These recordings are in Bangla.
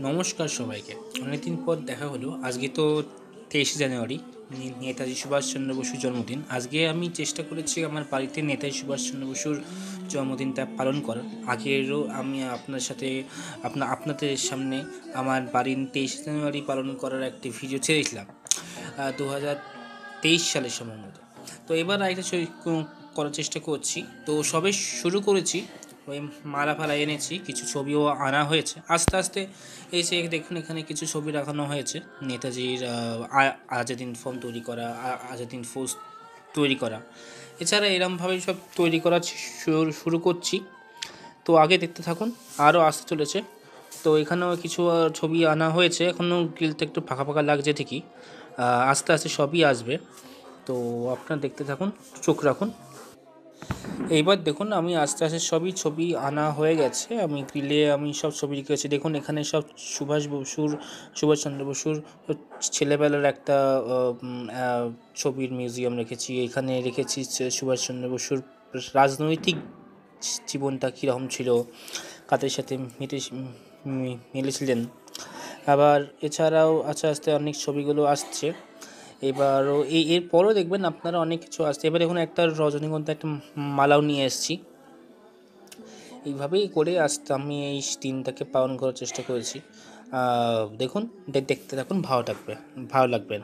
নমস্কার সবাইকে। অনেকদিন পর দেখা হলো। আজকে তো 23শে জানুয়ারি, নেতাজি সুভাষচন্দ্র বসুর জন্মদিন। আজকে আমি চেষ্টা করেছি আমার বাড়িতে নেতাজি সুভাষচন্দ্র বসুর জন্মদিনটা পালন করার। আগেরও আমি আপনার সাথে আপনাদের সামনে আমার বাড়ির 23শে জানুয়ারি পালন করার একটি ভিডিও ছেড়েছিলাম 2023 সালের সম্ভবত। তো এবার একটা করার চেষ্টা করছি। তো সবে শুরু করেছি, ওই মালা ফালা এনেছি, কিছু ছবিও আনা হয়েছে। আস্তে আস্তে এসে দেখুন এখানে কিছু ছবি রাখানো হয়েছে নেতাজির, আজাদিন ফর্ম তৈরি করা, আজাদিন ফৌজ তৈরি করা। এছাড়া এরমভাবেই সব তৈরি করা শুরু করছি। তো আগে দেখতে থাকুন, আরও আসতে চলেছে। তো এখানেও কিছু ছবি আনা হয়েছে, এখনও গ্রিলটা একটু ফাঁকা ফাঁকা লাগছে ঠিকই। আস্তে আস্তে সবই আসবে। তো আপনারা দেখতে থাকুন, চোখ রাখুন। এইবার দেখুন আমি আস্তে আস্তে সবই ছবি আনা হয়ে গেছে। আমি গ্রিলে আমি সব ছবি রেখেছি। দেখুন এখানে সব সুভাষচন্দ্র বসুর ছেলেবেলার একটা ছবির মিউজিয়াম রেখেছি। এখানে রেখেছি সুভাষচন্দ্র বসুর রাজনৈতিক জীবনটা কীরকম ছিল, কাদের সাথে মিলেছিলেন। আবার এছাড়াও আস্তে আস্তে অনেক ছবিগুলো আসছে। এবারও এরপরও দেখবেন আপনারা অনেক কিছু আসছে। এবার দেখুন একটা রজনীগন্ধা একটা মালাও নিয়ে এসেছি। এইভাবেই করে আসতে আমি এই দিনটাকে পালন করার চেষ্টা করেছি। দেখুন, দেখতে থাকুন, ভালো লাগবে।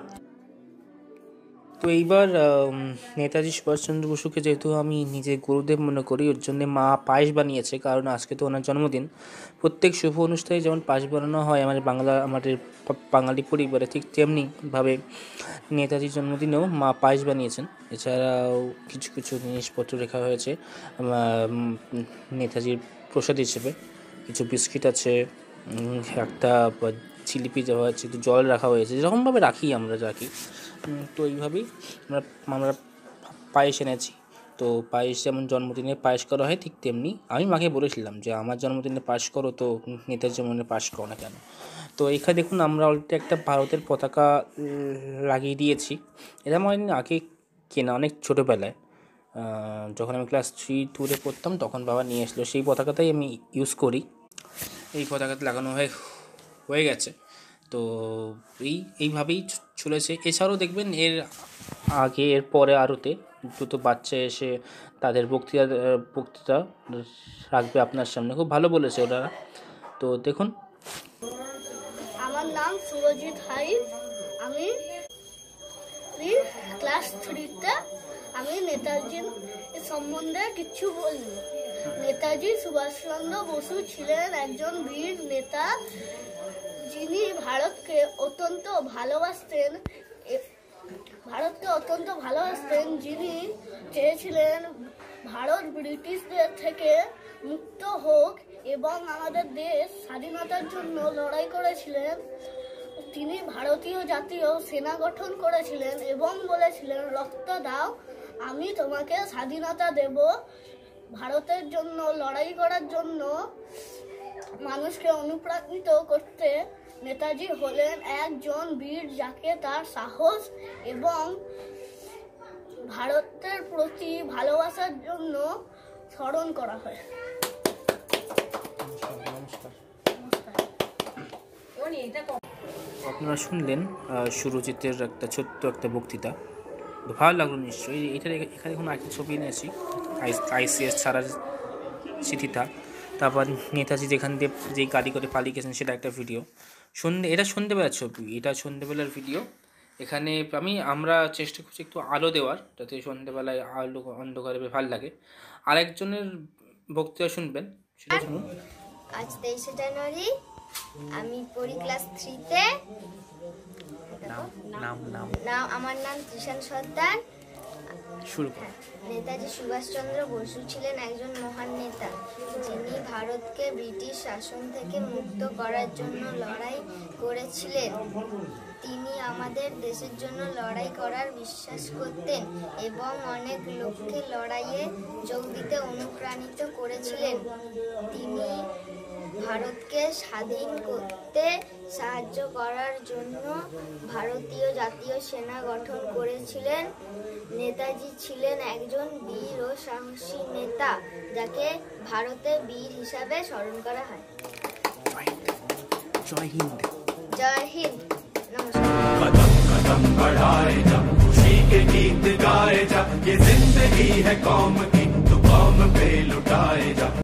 তো এইবার নেতাজি সুভাষচন্দ্র বসুকে যেহেতু আমি নিজে গুরুদেব মনে করি, ওর জন্যে মা পায়েস বানিয়েছে, কারণ আজকে তো ওনার জন্মদিন। প্রত্যেক শুভ অনুষ্ঠানে যেমন পায়েস বানানো হয় আমাদের বাঙালি পরিবারে, ঠিক তেমনিভাবে নেতাজির জন্মদিনেও মা পায়েস বানিয়েছেন। এছাড়াও কিছু কিছু জিনিসপত্র রাখা হয়েছে নেতাজির প্রসাদ হিসেবে। কিছু বিস্কিট আছে, একটা জিলিপি দেওয়া হয়েছে, একটু জল রাখা হয়েছে, যেরকমভাবে আমরা রাখি। তো এইভাবেই আমরা পায়েস এনেছি। তো পায়েস যেমন জন্মদিনে পায়েস করা হয়, ঠিক তেমনি আমি মাকে বলেছিলাম যে আমার জন্মদিনে পায়েস করো, তো নেতাজির জন্মদিনে পায়েস করো না কেন। তো এখানে দেখুন আমরা অলরেডি একটা ভারতের পতাকা লাগিয়ে দিয়েছি। এটা আমার আগে কেনা, অনেক ছোটোবেলায় যখন আমি ক্লাস 3-2 পড়তাম তখন বাবা নিয়ে এসলো। সেই পতাকাটাই আমি ইউজ করি। এই পতাকাতে লাগানো হয়ে গেছে। তো এইভাবেই চলেছে। এছাড়াও দেখবেন এর পরে আরোতে দুটো বাচ্চা এসে তাদের বক্তৃতা রাখবে আপনার সামনে। খুব ভালো বলেছে ওরা। তো দেখুন। আমার নাম সুরজিৎ হাইত। আমি ক্লাস 3-তে। আমি নেতাজির সম্বন্ধে কিছু বলবো। নেতাজি সুভাষচন্দ্র বসু ছিলেন একজন বীর নেতা, যিনি ভারতকে অত্যন্ত ভালোবাসতেন। যিনি চেয়েছিলেন ভারত ব্রিটিশদের থেকে মুক্ত হোক এবং আমাদের দেশ স্বাধীনতার জন্য লড়াই করেছিলেন। তিনি ভারতীয় জাতীয় সেনা গঠন করেছিলেন এবং বলেছিলেন, রক্ত দাও, আমি তোমাকে স্বাধীনতা দেব। ভারতের জন্য লড়াই করার জন্য মানুষকে অনুপ্রাণিত করতে নেতাজি হলেন একজন বীর, যাকে তার সাহস এবং ভারতের প্রতি ভালোবাসার জন্য স্মরণ করা হয়। আপনারা শুনলেন সুরজিতের ছোট্ট একটা বক্তৃতা। ভালো লাগলো নিশ্চয়ই। এখানে দেখুন একটা ছবি এনেছি, ICS ছাড়ার চিঠিটা। তারপর নেতাজি যেখান দিয়ে যেই গাড়ি করে পালিয়ে গেছেন সেটা একটা ভিডিও। এটা সন্ধ্যেবেলার ছবি, এটা সন্ধ্যেবেলার ভিডিও। এখানে আমরা চেষ্টা করছি একটু আলো দেওয়ার, যাতে সন্ধ্যেবেলায় আলো অন্ধকারে ভালো লাগে। আরেকজনের বক্তৃতা শুনবেন, সেটা শুনুন। আজ 23শে জানুয়ারি, আমি পড়ি ক্লাস 3-তে। আমার নাম তৃষান সর্দার। নেতাজি সুভাষচন্দ্র বসু ছিলেন একজন মহান নেতা, যিনি ভারতকে ব্রিটিশ শাসন থেকে মুক্ত করার জন্য লড়াই করেছিলেন। তিনি আমাদের দেশের জন্য লড়াই করার বিশ্বাস করতেন এবং অনেক লোককে লড়াইয়ে যোগ দিতে অনুপ্রাণিত করেছিলেন। তিনি ভারতকে স্বাধীন করতে সাহায্য করার জন্য ভারতীয় জাতীয় সেনা গঠন করেছিলেন। নেতাজি ছিলেন একজন বীর ও সাহসী নেতা, যাকে ভারতের বীর হিসাবে স্মরণ করা হয়। জয় হিন্দ। জয় হিন্দ। নমস্কার। कदम कदम बढ़ाए जा, खुशी के गीत गाए जा, ये जिंदगी है कौम की, तो कौम पे लुटाए जा।